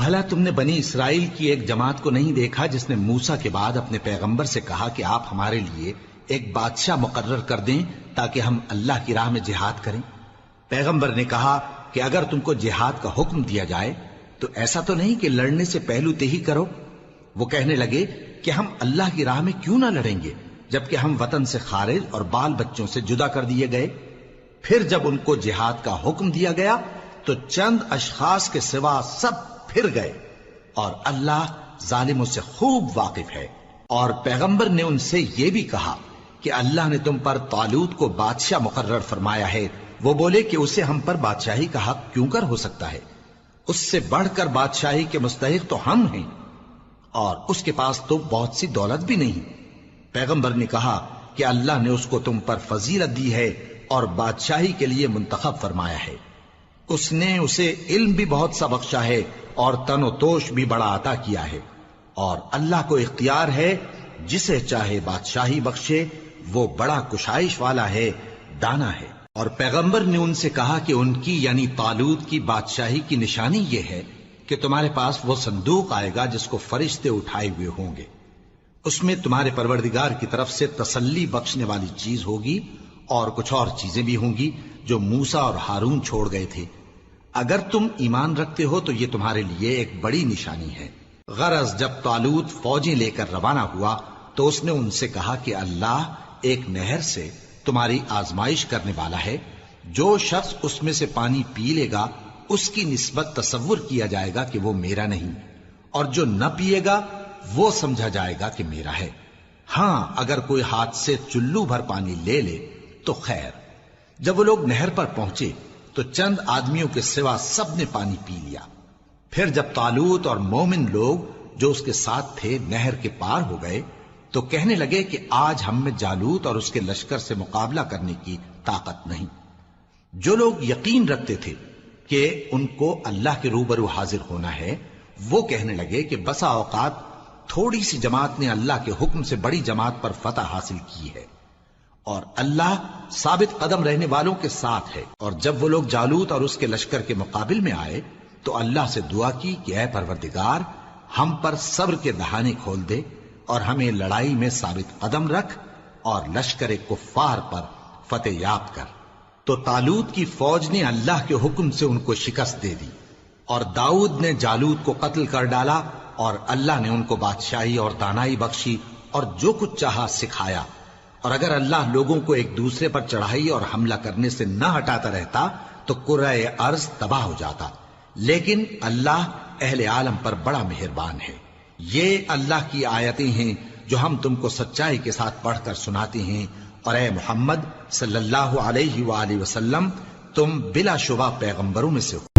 بھلا تم نے بنی اسرائیل کی ایک جماعت کو نہیں دیکھا جس نے موسیٰ کے بعد اپنے پیغمبر سے کہا کہ آپ ہمارے لیے ایک بادشاہ مقرر کر دیں تاکہ ہم اللہ کی راہ میں جہاد کریں؟ پیغمبر نے کہا کہ اگر تم کو جہاد کا حکم دیا جائے تو ایسا تو نہیں کہ لڑنے سے پہلو تہی کرو۔ وہ کہنے لگے کہ ہم اللہ کی راہ میں کیوں نہ لڑیں گے جبکہ ہم وطن سے خارج اور بال بچوں سے جدا کر دیے گئے۔ پھر جب ان کو جہاد کا حکم دیا گیا تو چند اشخاص کے سوا سب پھر گئے، اور اللہ ظالموں سے خوب واقف ہے۔ اور پیغمبر نے ان سے یہ بھی کہا کہ اللہ نے تم پر طالوت کو بادشاہ مقرر فرمایا ہے۔ وہ بولے کہ اسے ہم پر بادشاہی کا حق کیوں کر ہو سکتا ہے؟ اس سے بڑھ کر بادشاہی کے مستحق تو ہم ہیں، اور اس کے پاس تو بہت سی دولت بھی نہیں۔ پیغمبر نے کہا کہ اللہ نے اس کو تم پر فضیلت دی ہے اور بادشاہی کے لیے منتخب فرمایا ہے۔ اس نے اسے علم بھی بہت سا بخشا ہے اور تن و توش بھی بڑا عطا کیا ہے، اور اللہ کو اختیار ہے جسے چاہے بادشاہی بخشے، وہ بڑا کشائش والا ہے، دانا ہے۔ اور پیغمبر نے ان سے کہا کہ ان کی یعنی طالوت کی بادشاہی کی نشانی یہ ہے کہ تمہارے پاس وہ صندوق آئے گا جس کو فرشتے اٹھائے ہوئے ہوں گے۔ اس میں تمہارے پروردگار کی طرف سے تسلی بخشنے والی چیز ہوگی اور کچھ اور چیزیں بھی ہوں گی جو موسیٰ اور ہارون چھوڑ گئے تھے۔ اگر تم ایمان رکھتے ہو تو یہ تمہارے لیے ایک بڑی نشانی ہے۔ غرض جب طالوت فوجیں لے کر روانہ ہوا تو اس نے ان سے کہا کہ اللہ ایک نہر سے تمہاری آزمائش کرنے والا ہے، جو شخص اس میں سے پانی پی لے گا اس کی نسبت تصور کیا جائے گا کہ وہ میرا نہیں، اور جو نہ پیے گا وہ سمجھا جائے گا کہ میرا ہے۔ ہاں اگر کوئی ہاتھ سے چلو بھر پانی لے لے تو خیر۔ جب وہ لوگ نہر پر پہنچے تو چند آدمیوں کے سوا سب نے پانی پی لیا۔ پھر جب طالوت اور مومن لوگ جو اس کے ساتھ تھے نہر کے پار ہو گئے تو کہنے لگے کہ آج ہم میں جالوت اور اس کے لشکر سے مقابلہ کرنے کی طاقت نہیں۔ جو لوگ یقین رکھتے تھے کہ ان کو اللہ کے روبرو حاضر ہونا ہے، وہ کہنے لگے کہ بسا اوقات تھوڑی سی جماعت نے اللہ کے حکم سے بڑی جماعت پر فتح حاصل کی ہے، اور اللہ ثابت قدم رہنے والوں کے ساتھ ہے۔ اور جب وہ لوگ جالوت اور اس کے لشکر کے مقابل میں آئے تو اللہ سے دعا کی کہ اے پروردگار، ہم پر صبر کے دہانے کھول دے اور ہمیں لڑائی میں ثابت قدم رکھ اور لشکر کفار پر فتح یاب کر۔ تو طالوت کی فوج نے اللہ کے حکم سے ان کو شکست دے دی، اور داؤد نے جالوت کو قتل کر ڈالا، اور اللہ نے ان کو بادشاہی اور دانائی بخشی اور جو کچھ چاہا سکھایا۔ اور اگر اللہ لوگوں کو ایک دوسرے پر چڑھائی اور حملہ کرنے سے نہ ہٹاتا رہتا تو کرۂ ارض تباہ ہو جاتا، لیکن اللہ اہل عالم پر بڑا مہربان ہے۔ یہ اللہ کی آیتیں ہیں جو ہم تم کو سچائی کے ساتھ پڑھ کر سناتے ہیں، اور اے محمد صلی اللہ علیہ وآلہ وسلم، تم بلا شبہ پیغمبروں میں سے ہو۔